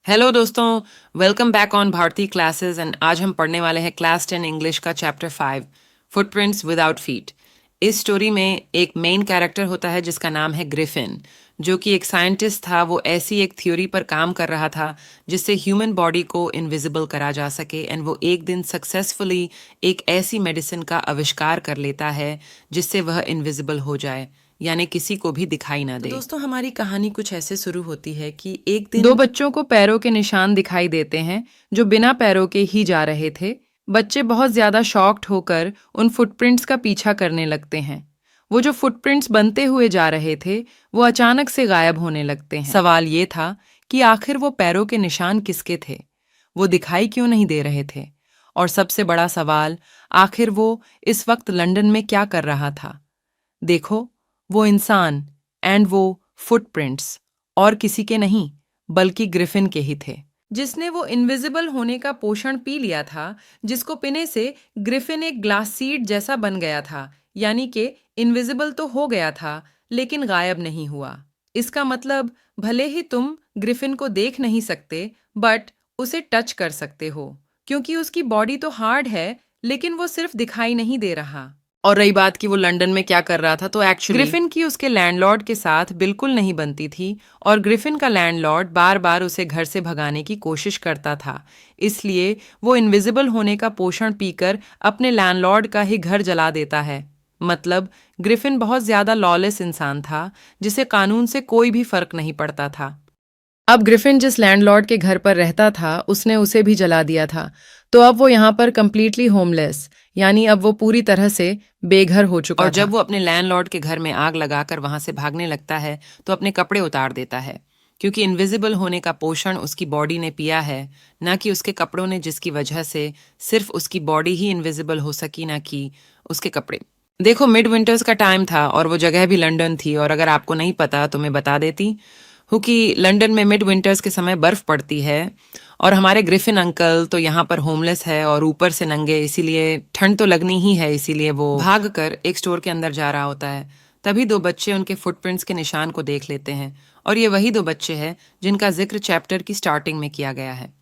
Hello दोस्तों, welcome back on Bharati classes and आज हम पढ़ने वाले हैं क्लास 10 इंग्लिश का चैप्टर 5 फुटप्रिंट्स विदाउट फीट। इस स्टोरी में एक मेन कैरेक्टर होता है जिसका नाम है ग्रिफिन, जो कि एक साइंटिस्ट था। वो ऐसी एक थ्योरी पर काम कर रहा था जिससे ह्यूमन बॉडी को इनविजिबल करा जा सके एंड वो एक दिन सक्सेसफुली एक ऐसी मेडिसिन का आविष्कार कर लेता है जिससे वह इनविजिबल हो जाए, यानी किसी को भी दिखाई ना दे। दोस्तों, हमारी कहानी कुछ ऐसे शुरू होती है कि एक दिन दो बच्चों को पैरों के निशान दिखाई देते हैं जो बिना पैरों के ही जा रहे थे। बच्चे बहुत ज्यादा शॉक्ड होकर उन फुटप्रिंट्स का पीछा करने लगते हैं। वो जो फुटप्रिंट्स बनते हुए जा रहे थे वो अचानक से गायब होने लगते हैं। सवाल ये था कि आखिर वो पैरों के निशान किसके थे, वो दिखाई क्यों नहीं दे रहे थे, और सबसे बड़ा सवाल, आखिर वो इस वक्त लंदन में क्या कर रहा था। देखो, वो इंसान एंड वो फुटप्रिंट्स और किसी के नहीं बल्कि ग्रिफिन के ही थे, जिसने वो इनविजिबल होने का पोषण पी लिया था, जिसको पीने से ग्रिफिन एक ग्लास सीड जैसा बन गया था, यानी कि इनविजिबल तो हो गया था लेकिन गायब नहीं हुआ। इसका मतलब भले ही तुम ग्रिफिन को देख नहीं सकते बट उसे टच कर सकते हो, क्योंकि उसकी बॉडी तो हार्ड है लेकिन वो सिर्फ दिखाई नहीं दे रहा। और रही बात कि वो लंदन में क्या कर रहा था, तो एक्चुअली ग्रिफिन की उसके लैंडलॉर्ड के साथ बिल्कुल नहीं बनती थी और ग्रिफिन का लैंडलॉर्ड बार बार उसे घर से भगाने की कोशिश करता था। इसलिए वो इनविजिबल होने का पोषण पीकर अपने लैंडलॉर्ड का ही घर जला देता है। मतलब ग्रिफिन बहुत ज्यादा लॉलेस इंसान था जिसे कानून से कोई भी फर्क नहीं पड़ता था। अब ग्रिफिन जिस लैंडलॉर्ड के घर पर रहता था उसने उसे भी जला दिया था, तो अब वो यहाँ पर कंप्लीटली होमलेस, यानी अब वो पूरी तरह से बेघर हो चुका था। और जब वो अपने लैंडलॉर्ड के घर में आग लगाकर वहां से भागने लगता है तो अपने कपड़े उतार देता है, क्योंकि इनविजिबल होने का पोषण उसकी बॉडी ने पिया है, ना कि उसके कपड़ों ने, जिसकी वजह से सिर्फ उसकी बॉडी ही इनविजिबल हो सकी, ना कि उसके कपड़े। देखो, मिड विंटर्स का टाइम था और वो जगह भी लंदन थी, और अगर आपको नहीं पता तो मैं बता देती हूँ कि लंदन में मिड विंटर्स के समय बर्फ पड़ती है और हमारे ग्रिफिन अंकल तो यहाँ पर होमलेस है और ऊपर से नंगे, इसीलिए ठंड तो लगनी ही है, इसीलिए वो भाग कर एक स्टोर के अंदर जा रहा होता है। तभी दो बच्चे उनके फुटप्रिंट्स के निशान को देख लेते हैं, और ये वही दो बच्चे हैं जिनका जिक्र चैप्टर की स्टार्टिंग में किया गया है।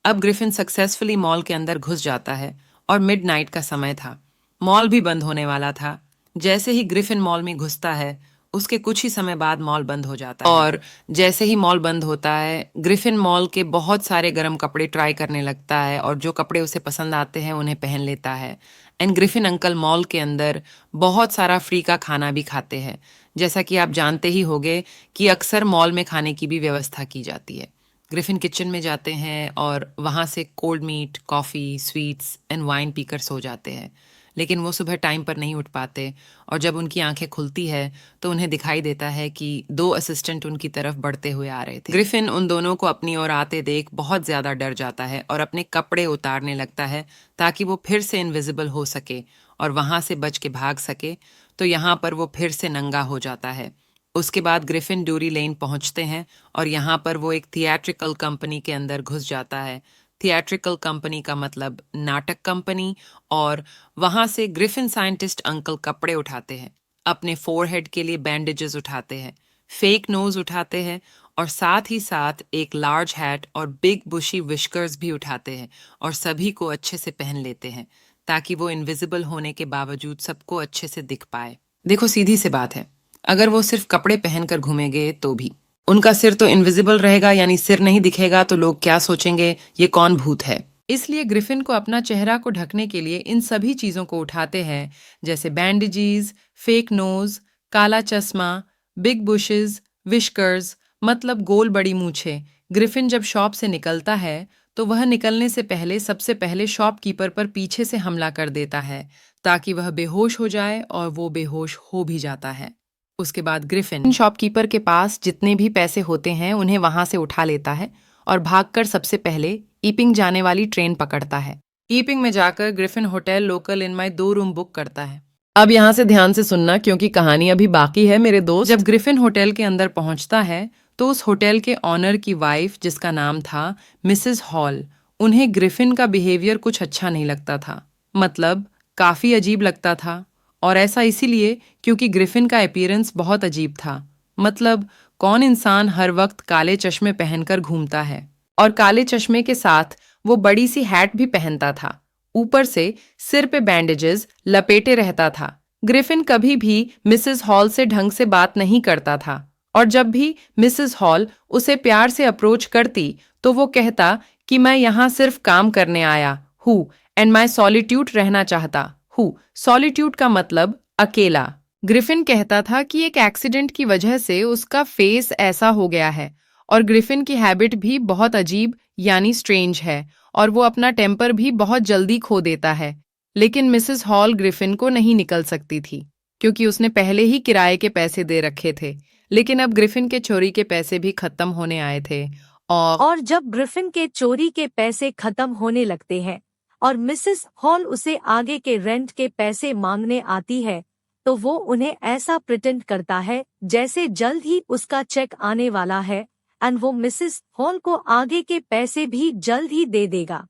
अब ग्रिफिन सक्सेसफुली मॉल के अंदर घुस जाता है और मिडनाइट का समय था, मॉल भी बंद होने वाला था। जैसे ही ग्रिफिन मॉल में घुसता है उसके कुछ ही समय बाद मॉल बंद हो जाता है, और जैसे ही मॉल बंद होता है ग्रिफिन मॉल के बहुत सारे गर्म कपड़े ट्राई करने लगता है और जो कपड़े उसे पसंद आते हैं उन्हें पहन लेता है। एंड ग्रिफिन अंकल मॉल के अंदर बहुत सारा फ्री का खाना भी खाते हैं। जैसा कि आप जानते ही होंगे कि अक्सर मॉल में खाने की भी व्यवस्था की जाती है। ग्रिफिन किचन में जाते हैं और वहाँ से cold meat, coffee, sweets and wine पीकर सो जाते हैं, लेकिन वो सुबह टाइम पर नहीं उठ पाते, और जब उनकी आंखें खुलती है तो उन्हें दिखाई देता है कि दो असिस्टेंट उनकी तरफ बढ़ते हुए आ रहे थे। ग्रिफिन उन दोनों को अपनी ओर आते देख बहुत ज़्यादा डर जाता है और अपने कपड़े उतारने लगता है ताकि वो फिर से इनविजिबल हो सके और वहाँ से बच के भाग सके। तो यहाँ पर वो फिर से नंगा हो जाता है। उसके बाद ग्रिफिन ड्यूरी लेन पहुंचते हैं और यहाँ पर वो एक थिएट्रिकल कंपनी के अंदर घुस जाता है। थिएट्रिकल कंपनी का मतलब नाटक कंपनी। और वहां से ग्रिफिन साइंटिस्ट अंकल कपड़े उठाते हैं, अपने फोरहेड के लिए बैंडेजेस उठाते हैं, फेक नोज उठाते हैं, और साथ ही साथ एक लार्ज हैट और बिग बुशी विस्कर्स भी उठाते हैं, और सभी को अच्छे से पहन लेते हैं ताकि वो इनविजिबल होने के बावजूद सबको अच्छे से दिख पाए। देखो, सीधी सी बात है, अगर वो सिर्फ कपड़े पहनकर घूमेंगे तो भी उनका सिर तो इनविजिबल रहेगा, यानी सिर नहीं दिखेगा, तो लोग क्या सोचेंगे, ये कौन भूत है। इसलिए ग्रिफिन को अपना चेहरा को ढकने के लिए इन सभी चीजों को उठाते हैं, जैसे बैंडेजेस, फेक नोज, काला चश्मा, बिग बुशेस, विस्कर्स, मतलब गोल बड़ी मूछें। ग्रिफिन जब शॉप से निकलता है तो वह निकलने से पहले सबसे पहले शॉपकीपर पर पीछे से हमला कर देता है ताकि वह बेहोश हो जाए, और वो बेहोश हो भी जाता है। उसके बाद ग्रिफिन शॉपकीपर के पास जितने भी पैसे होते हैं उन्हें वहां से उठा लेता है और भागकर सबसे पहले ईपिंग जाने वाली ट्रेन पकड़ता है। ईपिंग में जाकर ग्रिफिन होटल लोकल इन माई 2 रूम बुक करता है। अब यहाँ से ध्यान से सुनना क्योंकि कहानी अभी बाकी है मेरे दोस्त। जब ग्रिफिन होटल के अंदर पहुंचता है तो उस होटल के ऑनर की वाइफ, जिसका नाम था मिसेस हॉल, उन्हें ग्रिफिन का बिहेवियर कुछ अच्छा नहीं लगता था, मतलब काफी अजीब लगता था। और ऐसा इसीलिए क्योंकि ग्रिफिन का अपीयरेंस बहुत अजीब था। मतलब कौन इंसान हर वक्त काले चश्मे पहनकर घूमता है। और काले चश्मे के साथ वो बड़ी सी हैट भी पहनता था। ऊपर से सिर पे बैंडेजेस लपेटे रहता था। ग्रिफिन कभी भी मिसेस हॉल से ढंग से बात नहीं करता था, और जब भी मिसेस हॉल उसे प्यार से अप्रोच करती तो वो कहता कि मैं यहाँ सिर्फ काम करने आया हूँ एंड माई सॉलिट्यूड रहना चाहता हूँ। सॉलिट्यूड का मतलब अकेला। ग्रिफिन कहता था कि एक एक्सीडेंट की वजह से उसका फेस ऐसा हो गया है, और ग्रिफिन की हैबिट भी बहुत अजीब यानी स्ट्रेंज है, और वो अपना टेम्पर भी बहुत जल्दी खो देता है। लेकिन मिसेस हॉल ग्रिफिन को नहीं निकल सकती थी, क्योंकि उसने पहले ही किराए के पैसे दे रखे थे। लेकिन अब ग्रिफिन के चोरी के पैसे भी खत्म होने आए थे, और जब ग्रिफिन के चोरी के पैसे खत्म होने लगते हैं और मिसेस हॉल उसे आगे के रेंट के पैसे मांगने आती है, तो वो उन्हें ऐसा प्रिटेंड करता है जैसे जल्द ही उसका चेक आने वाला है एंड वो मिसेस हॉल को आगे के पैसे भी जल्द ही दे देगा।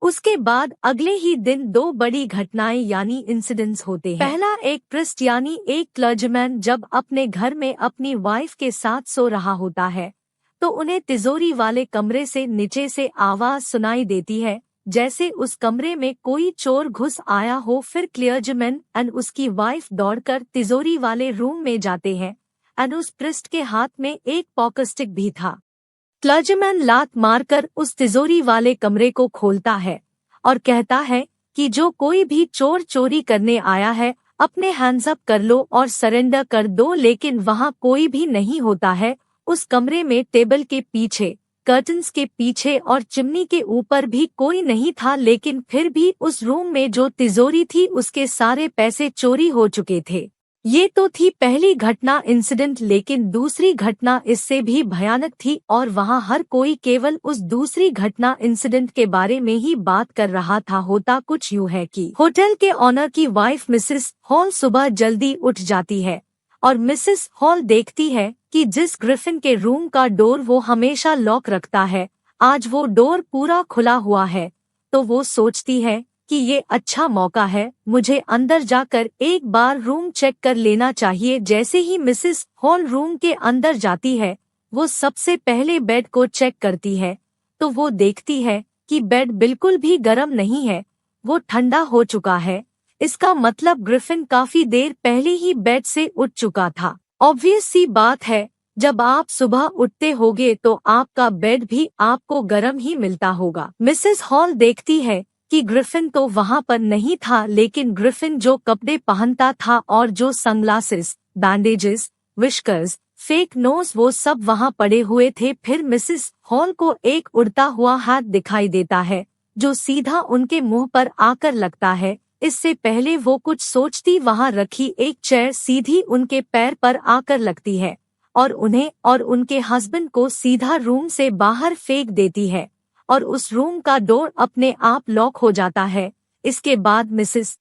उसके बाद अगले ही दिन दो बड़ी घटनाएं यानी इंसिडेंट्स होते हैं। पहला, एक प्रिस्ट यानी एक क्लर्जमैन जब अपने घर में अपनी वाइफ के साथ सो रहा होता है तो उन्हें तिजोरी वाले कमरे से नीचे से आवाज सुनाई देती है जैसे उस कमरे में कोई चोर घुस आया हो। फिर क्लर्जमैन एंड उसकी वाइफ दौड़कर तिजोरी वाले रूम में जाते हैं एंड उस प्रिस्ट के हाथ में एक पॉकेट स्टिक भी था। क्लर्जमैन लात मारकर उस तिजोरी वाले कमरे को खोलता है और कहता है कि जो कोई भी चोर चोरी करने आया है अपने हैंड्स अप कर लो और सरेंडर कर दो। लेकिन वहाँ कोई भी नहीं होता है। उस कमरे में टेबल के पीछे, कर्टन्स के पीछे और चिमनी के ऊपर भी कोई नहीं था, लेकिन फिर भी उस रूम में जो तिजोरी थी उसके सारे पैसे चोरी हो चुके थे। ये तो थी पहली घटना इंसिडेंट, लेकिन दूसरी घटना इससे भी भयानक थी और वहाँ हर कोई केवल उस दूसरी घटना इंसिडेंट के बारे में ही बात कर रहा था। होता कुछ यूँ है कि होटल के ऑनर की वाइफ मिसेस हॉल सुबह जल्दी उठ जाती है और मिसेस हॉल देखती है कि जिस ग्रिफिन के रूम का डोर वो हमेशा लॉक रखता है, आज वो डोर पूरा खुला हुआ है। तो वो सोचती है कि ये अच्छा मौका है, मुझे अंदर जाकर एक बार रूम चेक कर लेना चाहिए। जैसे ही मिसेस हॉल रूम के अंदर जाती है, वो सबसे पहले बेड को चेक करती है तो वो देखती है कि बेड बिल्कुल भी गर्म नहीं है, वो ठंडा हो चुका है। इसका मतलब ग्रिफिन काफी देर पहले ही बेड से उठ चुका था। ऑब्वियस सी बात है, जब आप सुबह उठते होगे तो आपका बेड भी आपको गर्म ही मिलता होगा। मिसेस हॉल देखती है कि ग्रिफिन तो वहाँ पर नहीं था, लेकिन ग्रिफिन जो कपड़े पहनता था और जो sunglasses, bandages, whiskers, fake nose वो सब वहाँ पड़े हुए थे। फिर मिसेस हॉल को एक उड़ता हुआ हाथ दिखाई देता है जो सीधा उनके मुंह पर आकर लगता है। इससे पहले वो कुछ सोचती वहाँ रखी एक चेयर सीधी उनके पैर पर आकर लगती है और उन्हें और उनके हस्बैंड को सीधा रूम से बाहर फेंक देती है और उस रूम का डोर अपने आप लॉक हो जाता है। इसके बाद मिसेस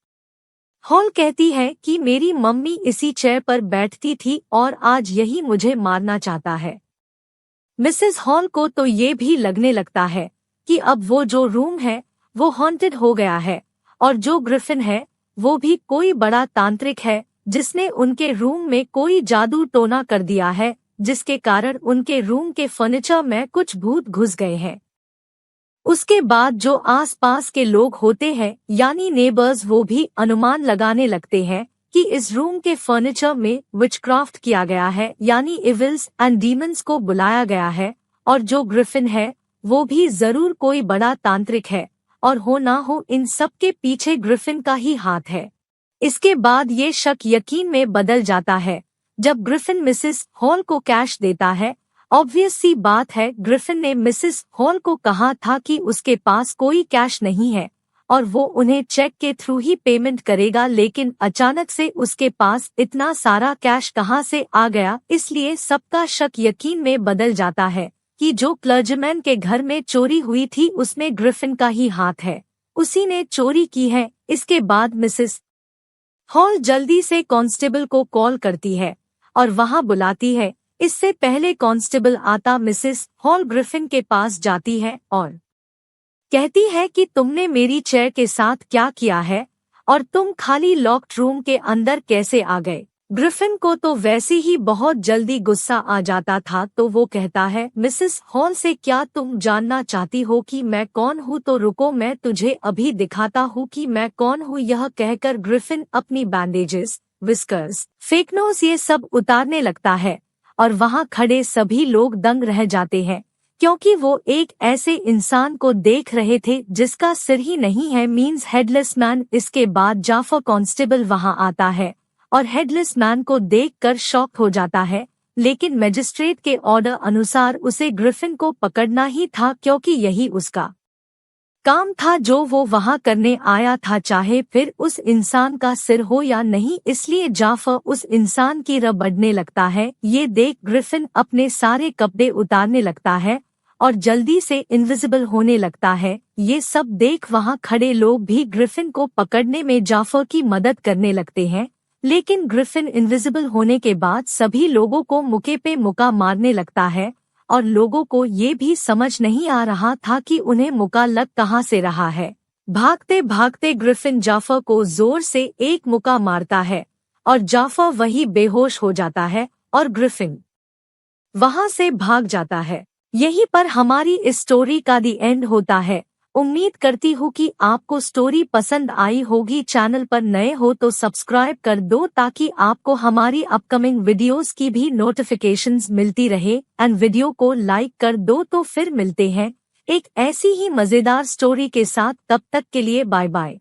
हॉल कहती है कि मेरी मम्मी इसी चेयर पर बैठती थी और आज यही मुझे मारना चाहता है। मिसेस हॉल को तो ये भी लगने लगता है कि अब वो जो रूम है वो हॉन्टेड हो गया है और जो ग्रिफिन है वो भी कोई बड़ा तांत्रिक है जिसने उनके रूम में कोई जादू टोना कर दिया है, जिसके कारण उनके रूम के फर्नीचर में कुछ भूत घुस गए हैं। उसके बाद जो आसपास के लोग होते हैं यानी नेबर्स, वो भी अनुमान लगाने लगते हैं कि इस रूम के फर्नीचर में विचक्राफ्ट किया गया है यानी इविल्स एंड डीमंस को बुलाया गया है, और जो ग्रिफिन है वो भी जरूर कोई बड़ा तांत्रिक है और हो ना हो इन सब के पीछे ग्रिफिन का ही हाथ है। इसके बाद ये शक यकीन में बदल जाता है जब ग्रिफिन मिसेस हॉल को कैश देता है। ऑब्वियस सी बात है, ग्रिफिन ने मिसेस हॉल को कहा था कि उसके पास कोई कैश नहीं है और वो उन्हें चेक के थ्रू ही पेमेंट करेगा, लेकिन अचानक से उसके पास इतना सारा कैश कहाँ से आ गया। इसलिए सबका शक यकीन में बदल जाता है कि जो क्लर्जमैन के घर में चोरी हुई थी उसमें ग्रिफिन का ही हाथ है, उसी ने चोरी की है। इसके बाद मिसेस हॉल जल्दी से कांस्टेबल को कॉल करती है और वहां बुलाती है। इससे पहले कांस्टेबल आता मिसेस हॉल ग्रिफिन के पास जाती है और कहती है कि तुमने मेरी चेयर के साथ क्या किया है और तुम खाली लॉक्ड रूम के अंदर कैसे आ गए। ग्रिफिन को तो वैसे ही बहुत जल्दी गुस्सा आ जाता था, तो वो कहता है, मिसेस हॉल से क्या तुम जानना चाहती हो कि मैं कौन हूँ? तो रुको, मैं तुझे अभी दिखाता हूँ कि मैं कौन हूँ। यह कहकर ग्रिफिन अपनी बैंडेजेस, विस्कर्स, फेक नोज ये सब उतारने लगता है और वहाँ खड़े सभी लोग दंग रह जाते हैं, क्योंकि वो एक ऐसे इंसान को देख रहे थे जिसका सिर ही नहीं है, मीन्स हेडलेस मैन। इसके बाद जाफर कांस्टेबल वहाँ आता है और हेडलेस मैन को देखकर शॉक हो जाता है, लेकिन मजिस्ट्रेट के ऑर्डर अनुसार उसे ग्रिफिन को पकड़ना ही था, क्योंकि यही उसका काम था जो वो वहाँ करने आया था, चाहे फिर उस इंसान का सिर हो या नहीं। इसलिए जाफर उस इंसान की रबड़ने लगता है। ये देख ग्रिफिन अपने सारे कपड़े उतारने लगता है और जल्दी से इनविजिबल होने लगता है। ये सब देख वहाँ खड़े लोग भी ग्रिफिन को पकड़ने में जाफर की मदद करने लगते हैं, लेकिन ग्रिफिन इनविजिबल होने के बाद सभी लोगों को मुक्के पे मुक्का मारने लगता है और लोगों को ये भी समझ नहीं आ रहा था कि उन्हें मुक्का लग कहाँ से रहा है। भागते भागते ग्रिफिन जाफर को जोर से एक मुक्का मारता है और जाफर वही बेहोश हो जाता है और ग्रिफिन वहां से भाग जाता है। यहीं पर हमारी इस स्टोरी का दी एंड होता है। उम्मीद करती हूँ कि आपको स्टोरी पसंद आई होगी। चैनल पर नए हो तो सब्सक्राइब कर दो ताकि आपको हमारी अपकमिंग वीडियोस की भी नोटिफिकेशंस मिलती रहे, एंड वीडियो को लाइक कर दो। तो फिर मिलते हैं एक ऐसी ही मजेदार स्टोरी के साथ, तब तक के लिए बाय बाय।